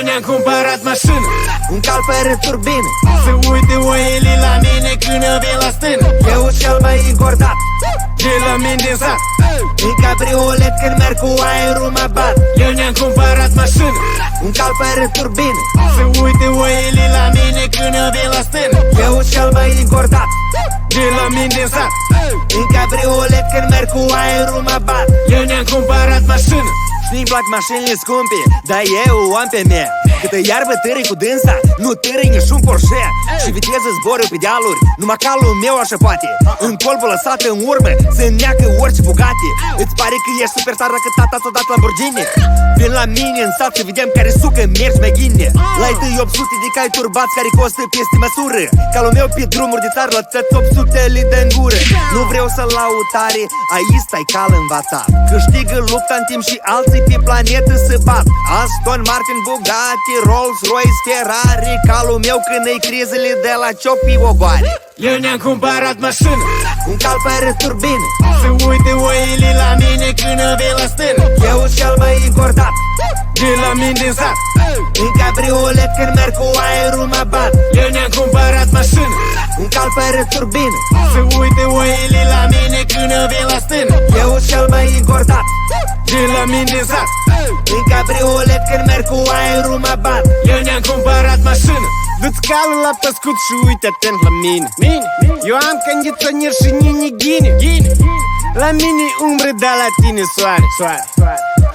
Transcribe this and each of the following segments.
ne-am cumpărat mașină, un cal fără turbină, să uite oile la mine când vin la stână. eu cel mai încordat De la mine din sat, în cabriolet când merg cu aerul mă bat. eu ne-am cumpărat mașină, Un cal fără turbină, să uite oile la mine când vin la stână. eu cel mai încordat De la mine din sat, în cabriolet când merg cu aerul mă bat. eu ne-am cumpărat mașină. Știi-mi plac mașinile scumpe, dar eu o am pe mea. Câtă iarbă târâi cu dânsa, nu târâi nici un Porsche. Și viteză zboră pe dealuri, numai calul meu așa poate. În colbă lăsată în urmă, se neacă orice Bugatti. Îți pare că ești super tare dacă tata ți-a dat Lamborghini? Vin la mine în sat să vedem care sucă mergi mai ghine. La tăi 800 de cai turbați care costă peste măsură. Calul meu pe drumuri de țară la țăți 800 li de în gură. Nu vreau să laud tare, aici stai cal învățat. Câștigă lupta în timp și alții pe planetă se bat. Aston Martin, Bugatti, Rolls Royce, Ferrari. Calul meu când îi crizele de la ciopi ogoare. Eu ne-am cumpărat mașină, Un cal fără turbină, să uite oile la mine când vin la stână. eu cel mai încordat De la mine din sat, în cabriolet când merg cu aerul mă bat. eu ne-am cumpărat mașină, Un cal fără turbină, să uite oile la mine când vin la stână. eu cel mai încordat De la mine din sat, în cabriolet când merg cu aerul mă bat. eu ne-am cumpărat mașină. Du-ți calul la păscut și uite atent la mine. Eu am condiționер și nini ghine. La mine umbră, dar la tine soare.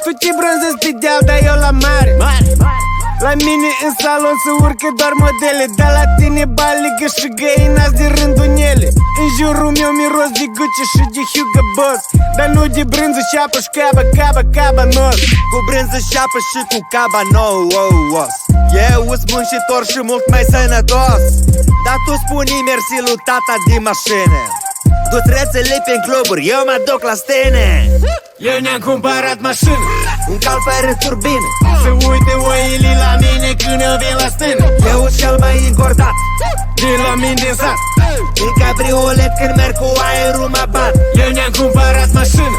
Tu te bronzezi pe deal, dar eu la mare. La mine în salon se urcă doar modele, dar la tine baligă și găinați de rândunele. În jurul meu miros de Gucci și de Hugo Boss, dar nu de brânză și apă și cabanos. Cu brânză și apă și cu cabanos. Eu sunt muncitor și mult mai sănătos, dar tu spune mersi lui tata de mașină. Du-ți rețele pe cluburi, eu mă duc la stene. Eu ne-am cumpărat mașină, Un cal fără turbină, să uite oile la mine când vin la stână. eu cel mai încordat De la mine din sat, în cabriolet când merg cu aerul mă bat. eu ne-am cumpărat mașină.